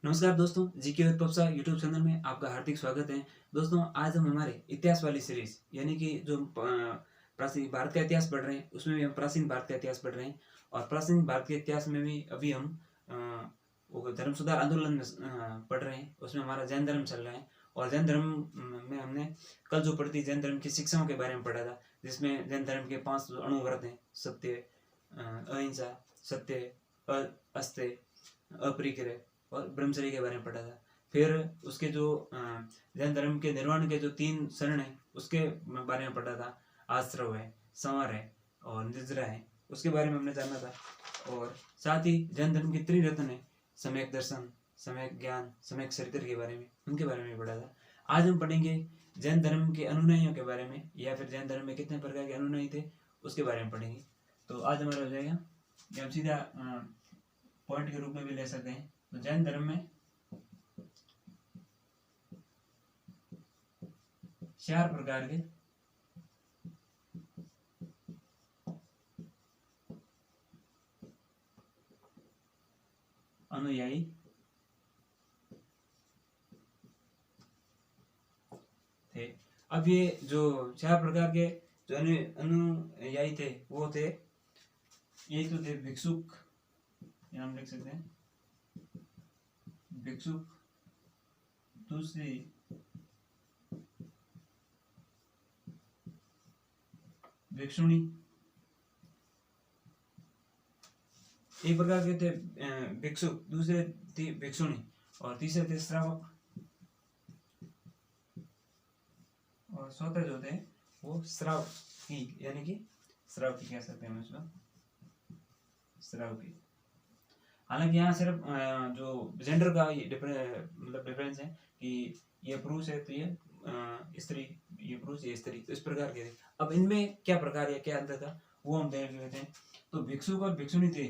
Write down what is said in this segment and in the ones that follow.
नमस्कार दोस्तों, GK with पप्सा YouTube channel में आपका हार्दिक स्वागत है। दोस्तों, आज हम हमारे इतिहास वाली सीरीज यानी कि जो प्राचीन भारत का इतिहास पढ़ रहे हैं, उसमें भी हम प्राचीन भारत का इतिहास पढ़ रहे हैं। और प्राचीन भारत के इतिहास में भी अभी हम वो धर्म सुधार आंदोलन में पढ़ रहे हैं। उसमें हमारा जैन धर्म चल रहा है। और जैन धर्म में हमने कल जो पढ़ी थी, जैन धर्म की शिक्षाओं के बारे में पढ़ा था, जिसमें जैन धर्म के 5 अणुव्रत हैं: सत्य, अहिंसा, सत्य, अस्त्य, अपरिग्रह और ब्रह्मचर्य के बारे में पढ़ा था। फिर उसके जो जैन धर्म के निर्माण के जो 3 चरण है, उसके बारे में पढ़ा था। आश्रव है, संवर है और निजरा है, उसके बारे में हमने जाना था। और साथ ही जैन धर्म की त्रिरत्न है: सम्यक दर्शन, सम्यक ज्ञान, सम्यक चरित्र के बारे में, उनके बारे में पढ़ा था। आज हम पढ़ेंगे जैन धर्म के अनुयायियों के बारे में, या फिर जैन धर्म में कितने प्रकार के अनुयायी थे उसके बारे में पढ़ेंगे। तो आज हमारा हो जाएगा, ये हम सीधा पॉइंट के रूप में भी ले सकते हैं। तो जैन धर्म में 4 प्रकार के अनुयायी थे। अब ये जो 4 प्रकार के जो अनुयायी थे, वो थे, एक तो थे भिक्षुक, नाम लिख सकते हैं, भिक्षुक। दूसरी भिक्षुणी, एक प्रकार के थे भिक्षुक, दूसरे थी भिक्षुणी और तीसरे थे श्रावक। और चौथे जो थे वो श्रावकी, यानी कि श्रावकी कह सकते हैं उसको, श्रावकी। हालांकि यहाँ सिर्फ जो जेंडर का डिफरेंस है कि ये पुरुष है तो ये स्त्री, ये पुरुष ये स्त्री, तो इस प्रकार के थे। अब इनमें क्या प्रकार है, क्या अंतर था, वो हम देख लेते हैं। तो भिक्षुक और भिक्षुणी थे,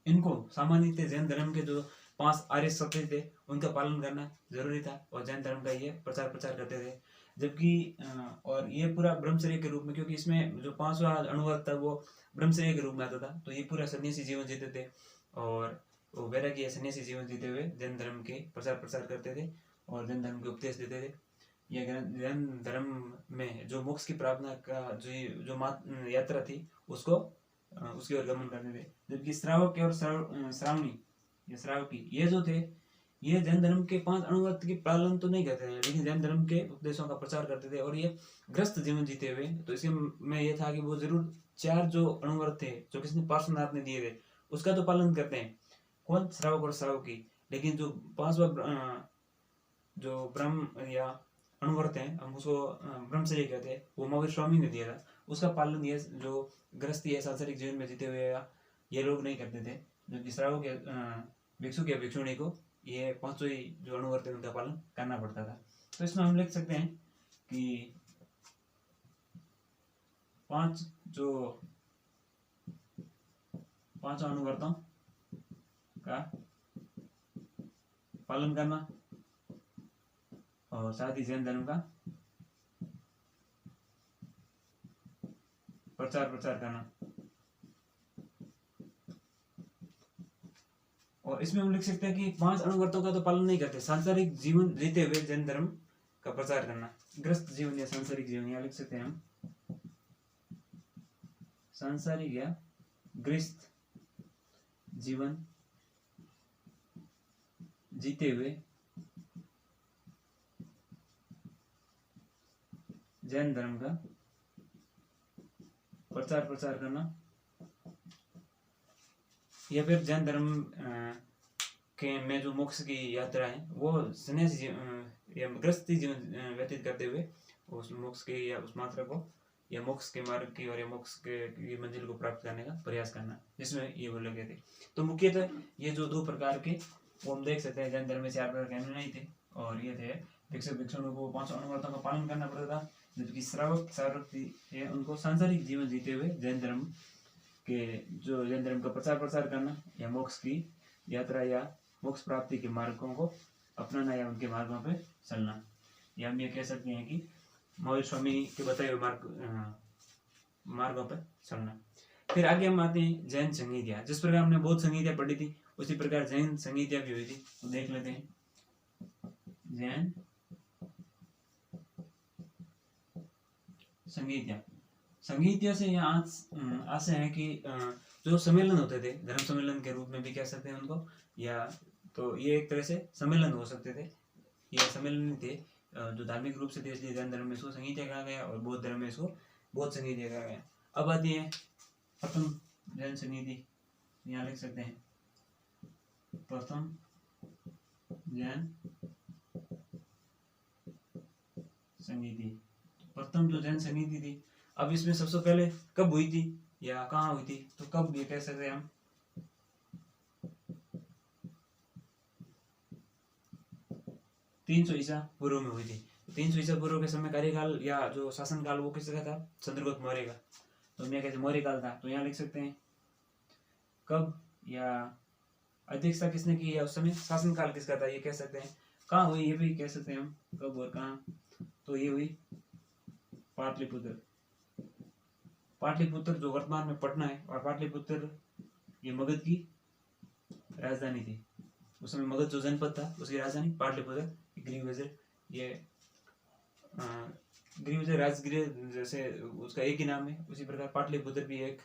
इनको सामान्य जैन धर्म के जो 5 आर्य सत्य थे उनका पालन करना जरूरी था, और जैन धर्म का ये प्रचार करते थे। जबकि और ये पूरा ब्रह्मचर्य के रूप में, क्योंकि इसमें जो 5वां अनुवाद था वो ब्रह्मचर्य के रूप में आता था, तो ये पूरा सन्यासी जीवन जीते थे। और वो वैराग्य सन्यासी जीवन जीते हुए जैन धर्म के प्रचार करते थे और जैन धर्म के उपदेश देते थे। ये जैन धर्म में जो मोक्ष की प्रार्थना का जो यात्रा थी, उसको उसकी ओर गमन करते थे। जबकि श्रावक और श्रावणी, ये श्रावकी, ये जो थे, ये जैन धर्म के 5 अणुव्रत की पालन तो नहीं करते थे, लेकिन जैन धर्म के उपदेशों का प्रचार करते थे और ये ग्रस्त जीवन जीते हुए। तो इसके में ये था कि वो जरूर 4 जो अणुव्रत थे जो किसी पार्श्वनाथ ने दिए थे, उसका तो पालन करते हैं, कौन, श्रावक और श्रावकी। लेकिन जो 5वां जो ब्रह्म या अणुव्रत है, हम उसको ब्रह्मचर्य कहते हैं, वो महावीर स्वामी ने दिया था, उसका पालन ये जो गृहस्थी है सांसारिक जीवन में जीते हुए ये लोग नहीं करते थे। जबकि श्रावक या भिक्षुक या भिक्षुणी को ये 5 ही जो अणुव्रत है उनका पालन करना पड़ता था। तो इसमें हम लिख सकते हैं कि 5 अणुव्रतों का पालन करना और साथ ही जैन धर्म का प्रचार करना। और इसमें हम लिख सकते हैं कि 5 अणुव्रतों का तो पालन नहीं करते, सांसारिक जीवन जीते हुए जैन धर्म का प्रचार करना, ग्रस्त जीवन या सांसारिक जीवन, यहाँ लिख सकते हैं हम सांसारिक या ग्रस्त जीवन जीते हुए जैन धर्म का प्रचार करना, या फिर जैन धर्म के में जो मोक्ष की यात्रा है वो सन्यासी या गृहस्थी जीवन व्यतीत करते हुए उस मोक्ष के या उस मात्रा को या मोक्ष के मार्ग की और या मोक्ष की मंजिल को प्राप्त करने का प्रयास करना, जिसमें ये बोले गए थे। तो मुख्यतः ये जो 2 प्रकार के, वो हम देख सकते हैं, जैन धर्म में 4 प्रकार के अनुयायी थे और ये थे भिक्षुक भिक्षुणियों को 5 अणुव्रतों का पालन करना पड़ता था। जबकि श्रावक है, उनको सांसारिक जीवन जीते हुए जैन धर्म के जो जैन धर्म का प्रचार करना या मोक्ष की यात्रा या मोक्ष प्राप्ति के मार्गों को अपनाना या उनके मार्गों पर चलना, या हम ये कह सकते हैं कि महावीर स्वामी के बताए हुए मार्गों पर चलना। फिर आगे हम आते हैं जैन संगीतियाँ। जिस प्रकार हमने बौद्ध संगीतियाँ पढ़ी थी उसी प्रकार जैन संगीतियाँ भी हुई थी। तो देख लेते हैं जैन संगीतियाँ। संगीतियाँ से यहाँ आशय है कि जो सम्मेलन होते थे, धर्म सम्मेलन के रूप में भी कह सकते हैं उनको, या तो ये एक तरह से सम्मेलन हो सकते थे। ये सम्मेलन थे जो धार्मिक रूप से थे, इसलिए जैन धर्म में इसको संगीतियाँ कहा गया और बौद्ध धर्म में इसको बौद्ध संगीतियाँ कहा गया। अब आती है प्रथम जैन संगीति, यहाँ लिख सकते हैं प्रथम जैन संगीति। प्रथम जो जैन संगीति थी, अब इसमें सबसे पहले कब हुई थी या कहाँ हुई थी, तो कब ये कह सकते हैं हम 300 ईसा पूर्व में हुई थी। 300 ईसा पूर्व के समय कार्यकाल या जो शासन काल वो किसका था, चंद्रगुप्त मौर्य का। तो मैं कहते मौर्य काल था। तो यहाँ लिख सकते हैं कब या अध्यक्षता किसने की या उस समय शासन काल किसका था ये कह सकते हैं। कहाँ हुई ये भी कह सकते हैं हम, कब और कहाँ। तो ये हुई पाटलिपुत्र। पाटलिपुत्र जो वर्तमान में पटना है, और पाटलिपुत्र ये मगध की राजधानी थी। उस समय मगध जो जनपद था उसकी राजधानी पाटलिपुत्र। गृहविजय, ये गृहविजय राजगृह जैसे उसका एक ही नाम है, उसी प्रकार पाटलिपुत्र भी एक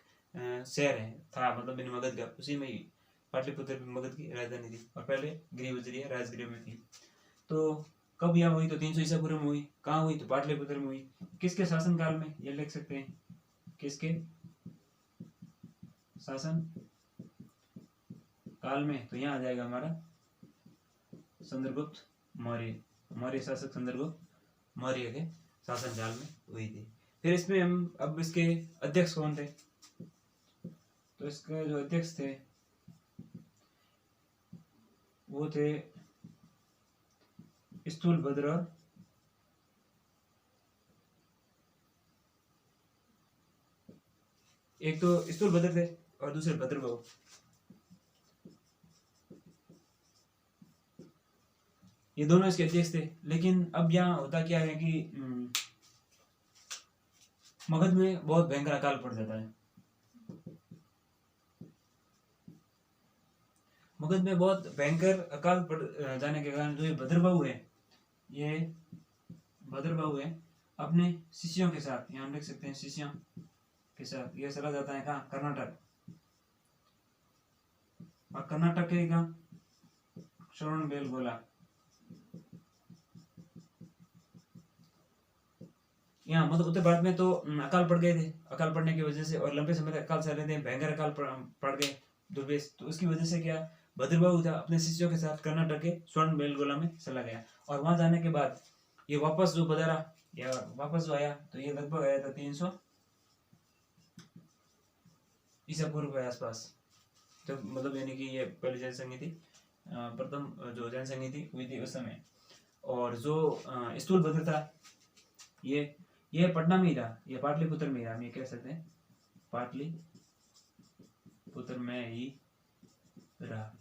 शहर है था, मतलब इन मगध का, उसी में ही पाटलिपुत्र भी मगध की राजधानी थी और पहले गृहविजय राजगृह में थी। तो कब यहाँ हुई, तो 300 ईसा पूर्व में हुई। कहाँ हुई, तो पाटलिपुत्र में हुई। किसके शासन काल में, ये लिख सकते हैं किसके शासन काल में, तो यहाँ आ जाएगा हमारा चंद्रगुप्त मौर्य। मौर्य शासक चंद्रगुप्त मौर्य के शासन काल में हुई थी। फिर इसमें हम अब इसके अध्यक्ष कौन थे, तो इसके जो अध्यक्ष थे वो थे स्थूलभद्र और एक तो स्थूलभद्र थे और दूसरे भद्रबाहु। ये दोनों इसके अध्यक्ष थे। लेकिन अब यहाँ होता क्या है कि मगध में बहुत भयंकर अकाल पड़ जाता है। मगध में बहुत भयंकर अकाल पड़ जाने के कारण जो ये भद्रबाहु है, ये भद्रबाहु है अपने शिष्यों के साथ, यहाँ देख सकते हैं शिष्यों के साथ ये चला जाता है कहाँ, कर्नाटक। और कर्नाटक के कहाँ, श्रवणबेलगोला। यहाँ मतलब उत्तर भारत में तो अकाल पड़ गए थे। अकाल पड़ने की वजह से और लंबे समय तक अकाल चल रहे थे, भयंकर अकाल पड़ गए दुर्वेश। तो उसकी वजह से क्या, भद्रबाहु था अपने शिष्यों के साथ कर्नाटक के श्रवणबेलगोला में चला गया। और वहां जाने के बाद ये वापस जो पधारा या वापस जो आया, तो ये लगभग आया था 300 ईसा पूर्व के आसपास, जब मतलब यानी कि ये पहली जैन संगीति प्रथम जो जैन संगीति हुई थी उस समय। और जो स्थूलभद्र था ये पटना में ही था, ये पाटलिपुत्र में ही हम ये कह सकते हैं पाटलिपुत्र में ही रहा।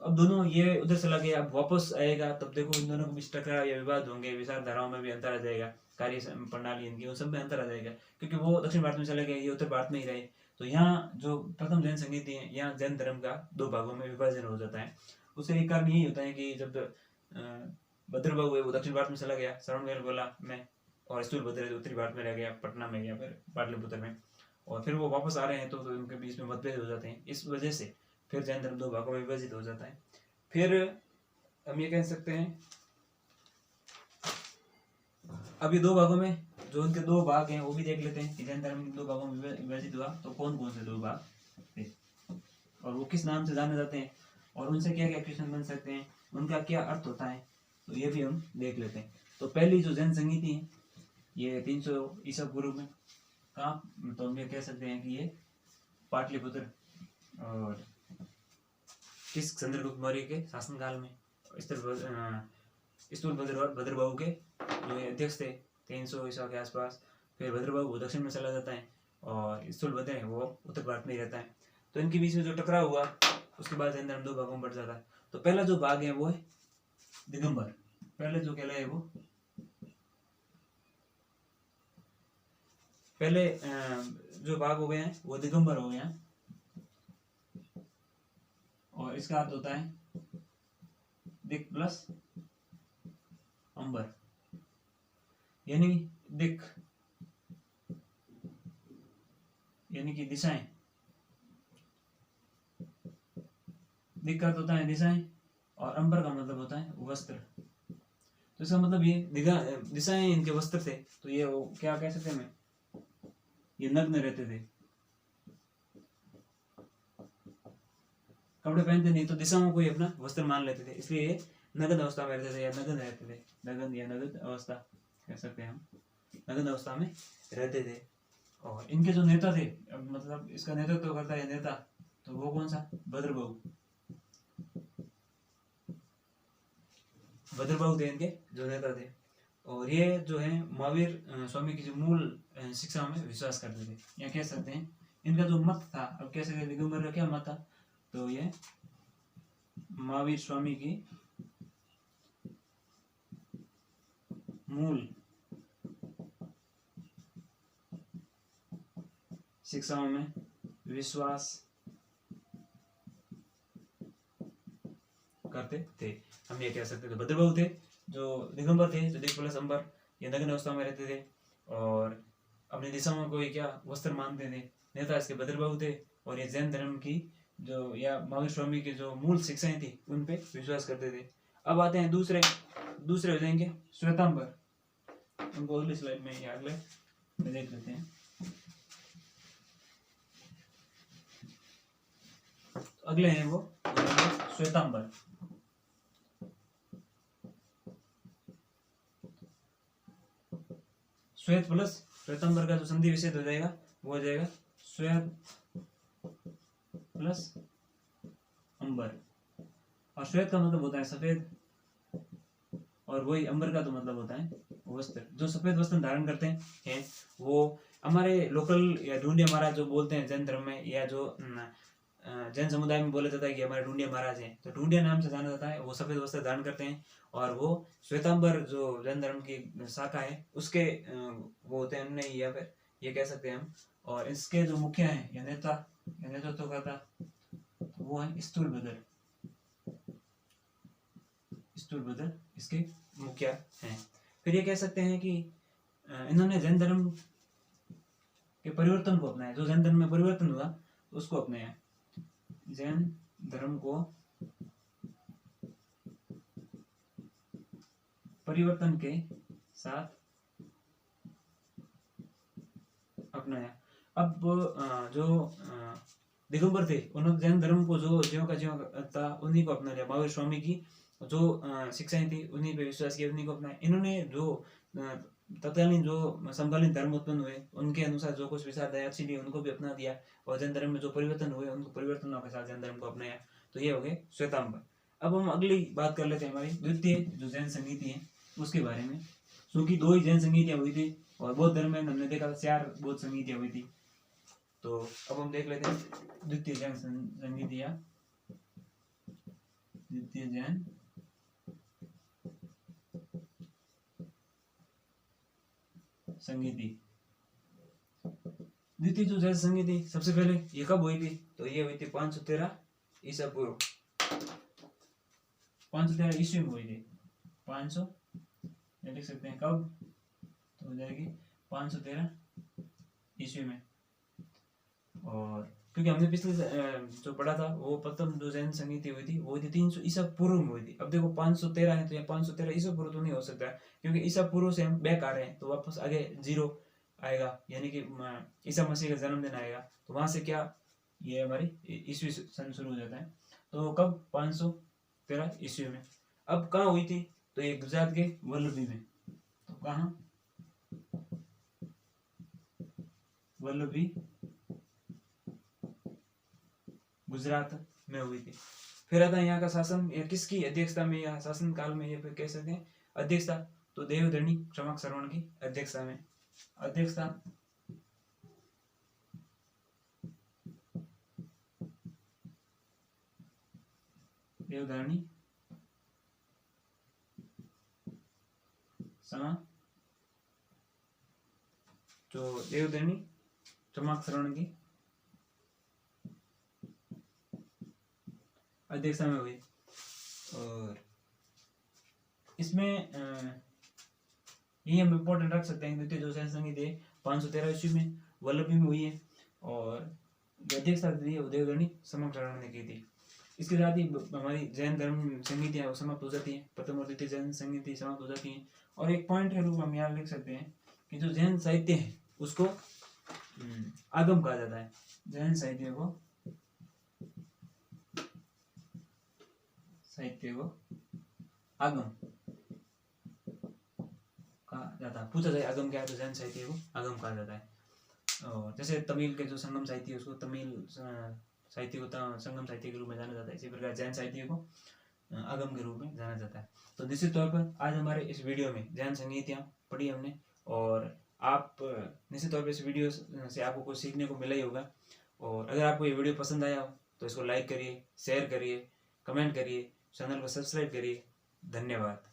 अब दोनों ये उधर चला गया, अब वापस आएगा तब देखो इन दोनों के बीच टकराव या विवाद होंगे, विचारधाराओं में भी अंतर आ जाएगा, कार्य प्रणाली इनकी उन सब में अंतर आ जाएगा, क्योंकि वो दक्षिण भारत में चले गए, ये उत्तर भारत में ही रहे। तो यहाँ जो प्रथम जैन संगीति है, यहाँ जैन धर्म का 2 भागों में विभाजन हो जाता है। उसका एक कारण यही होता है कि जब भद्रबाहु है वो दक्षिण भारत में चला गया श्रवणबेलगोला में, और स्थूलभद्र उत्तरी भारत में रह गया पटना में या फिर पाटलिपुत्र में, और फिर वो वापस आ रहे हैं तो उनके बीच में मतभेद हो जाते हैं। इस वजह से फिर जैन धर्म 2 भागों में विभाजित हो जाता है। फिर हम ये कह सकते हैं अब ये 2 भागों में जो उनके 2 भाग हैं वो भी देख लेते हैं कि जैन धर्म 2 भागों में विभाजित हुआ तो कौन कौन से 2 भाग थे और वो किस नाम से जाने जाते हैं और उनसे क्या क्या क्वेश्चन बन सकते हैं, उनका क्या अर्थ होता है, तो ये भी हम देख लेते हैं। तो पहली जो जैन संगीति है ये 300 ईसा पूर्व में कहाँ, तो हम ये कह सकते हैं कि ये पाटलिपुत्र और किस चंद्रगुप्त मौर्य के शासनकाल में स्थूलभद्र और भद्रबाहु के जो अध्यक्ष थे 300 ईसा के आसपास। फिर भद्रबाहु दक्षिण में चला जाता है और स्थूलभद्र है वो उत्तर भारत में ही रहता है। तो इनके बीच में जो टकराव हुआ उसके बाद जैन धर्म 2 भागों में बढ़ जाता है। तो पहला जो भाग है वो है दिगंबर, पहले जो कहलाए वो पहले जो भाग हो गए हैं वो दिगंबर हो गए हैं, और इसका अर्थ होता है दिक प्लस अंबर, यानी दिक यानी कि दिशाएं, दिक का अर्थ होता है दिशाएं, और अंबर का मतलब होता है वस्त्र। तो इसका मतलब ये दिशाएं इनके वस्त्र थे, तो ये वो क्या कह सकते हैं, ये नग्न रहते थे, कपड़े पहनते नहीं, तो दिशाओं को ही अपना वस्त्र मान लेते थे, इसलिए ये नग्न अवस्था में रहते थे या नग्न रहते थे, नग्न या नग्न अवस्था कह सकते हैं हम, नग्न अवस्था में रहते थे। और इनके जो नेता थे, मतलब इसका नेतृत्व करता है नेता, तो वो कौन सा, भद्रबाहु, भद्रबाहु थे इनके जो नेता थे। और ये जो है महावीर स्वामी की जो मूल शिक्षा में विश्वास करते थे, या कह सकते हैं इनका जो मत था, अब कह सकते दिगंबर का क्या मत था, तो ये महावीर स्वामी की मूल शिक्षाओं में विश्वास करते थे, हम ये कह सकते थे। भद्रबाहु थे जो दिगंबर थे, जो दिक प्लस अंबर, ये नग्न अवस्था में रहते थे और अपनी दिशाओं को ही क्या वस्त्र मानते थे। नेता इसके भद्रबाहु थे, और ये जैन धर्म की जो या महावीर स्वामी की जो मूल शिक्षाएं थी उन पे विश्वास करते थे। अब आते हैं दूसरे हो जाएंगे श्वेतांबर, उनको अगली स्लाइड में या अगले में देख लेते हैं। अगले हैं वो श्वेतांबर। श्वेत प्लस श्वेतांबर का जो संधि विच्छेद हो जाएगा वो हो जाएगा श्वेत प्लस अंबर, और श्वेत का मतलब होता है सफेद, और वही अंबर का तो मतलब होता है वस्त्र। जो सफेद वस्त्र धारण करते हैं वो हमारे लोकल या ढूंढिया महाराज जो बोलते हैं जैन धर्म में, या जो जैन समुदाय में बोला जाता है कि हमारे ढूंढिया महाराज हैं, तो ढूंढिया नाम से जाना जाता है, वो सफेद वस्त्र धारण करते हैं। और वो श्वेतांबर जो जैन धर्म की शाखा है उसके वो होते हैं उनने, या फिर ये कह सकते हैं हम। और इसके जो मुखिया हैं या नेतृत्व करता तो वो है स्थूलभद्र, स्थूलभद्र इसके मुखिया हैं। फिर ये कह सकते हैं कि इन्होंने जैन धर्म के परिवर्तन को अपनाया, जो जैन धर्म में परिवर्तन हुआ उसको अपनाया, जैन धर्म को परिवर्तन के साथ अपनाया। अब जो दिगंबर थे उन्होंने जैन धर्म को जो ज्यों का ज्यों था उन्हीं को अपना लिया, महावीर स्वामी की जो शिक्षाएं थी उन्हीं पे विश्वास किया, उन्हीं को अपनाया। इन्होंने जो तत्कालीन जो समकालीन धर्म उत्पन्न हुए उनके अनुसार जो कुछ विचारधारा अच्छी थी उनको भी अपना दिया, और जैन धर्म में जो परिवर्तन हुए उनको परिवर्तनों के साथ जैन धर्म को अपनाया। तो ये हो गए श्वेतांबर। अब हम अगली बात कर लेते हैं हमारी द्वितीय जो जैन संगीति है उसके बारे में, क्योंकि 2 ही जैन संगीतियां हुई थी और बौद्ध धर्म में हमने देखा 4 बौद्ध संगीतियां हुई थी। तो अब हम देख लेते हैं द्वितीय जैन संगीतियां, द्वितीय जैन संगीति। द्वितीय जो जैन संगीति सबसे पहले ये कब हुई थी, तो ये हुई थी 513 ईसा पूर्व, 513 ईस्वी में हुई थी। 500 ये लिख सकते हैं कब, तो हो जाएगी 513 ईस्वी में। और क्योंकि हमने पिछले जो पढ़ा था वो प्रथम जो जैन संगीति हुई थी वो हुई थी 300 ईसा पूर्व में हुई थी। अब देखो 513 है तो ये 513 ईसा पूर्व तो नहीं हो सकता, क्योंकि ईसा पूर्व से हम बैक आ रहे हैं तो वापस आगे 0 आएगा, यानी कि ईसा मसीह का जन्मदिन आएगा, तो वहां से क्या ये हमारी ईस्वी सन शुरू हो जाता है। तो कब 513 ईस्वी में। अब कहाँ हुई थी, तो ये गुजरात के वल्लभी में। तो कहाँ, वल्लभी गुजरात में हुई थी। फिर आता है यहाँ का शासन, या किसकी अध्यक्षता में या शासन काल में, ये फिर कह सकते हैं अध्यक्षता, तो देवधर्णी क्षमक श्रवण की अध्यक्षता में, अध्यक्षता देवधर्णी जो देवदर्णी चमक श्रवण की अध्यक्षता में हुई। और इसमें ये हम इम्पोर्टेंट रख सकते हैं। द्वितीय जो सैन्य संगीत है 513 ईस्वी में वल्लभी में हुई है और अध्यक्षता दी देवदर्णी चमक श्रवण ने की थी। इसके साथ ही हमारी जैन धर्म संगीतियाँ समाप्त हो जाती हैं, प्रथम और द्वितीय जैन संगीति समाप्त हो जाती हैं। और एक पॉइंट के रूप में हम यहाँ लिख सकते हैं कि जो जैन साहित्य है उसको आगम कहा जाता है। जैन साहित्य को आगम कहा जाता है। पूछा जाए आगम क्या है तो जैन साहित्य को आगम कहा जाता है। और जैसे तमिल के जो संगम साहित्य है उसको तमिल साहित्य को संगम साहित्य के रूप में जाना जाता है, इसी प्रकार जैन साहित्य को आगम के रूप में जाना जाता है। तो निश्चित तौर पर आज हमारे इस वीडियो में जैन संगीतियाँ पढ़ी हमने और आप निश्चित तौर पर इस वीडियो से आपको कुछ सीखने को मिला ही होगा। और अगर आपको ये वीडियो पसंद आया हो तो इसको लाइक करिए, शेयर करिए, कमेंट करिए, चैनल को सब्सक्राइब करिए। धन्यवाद।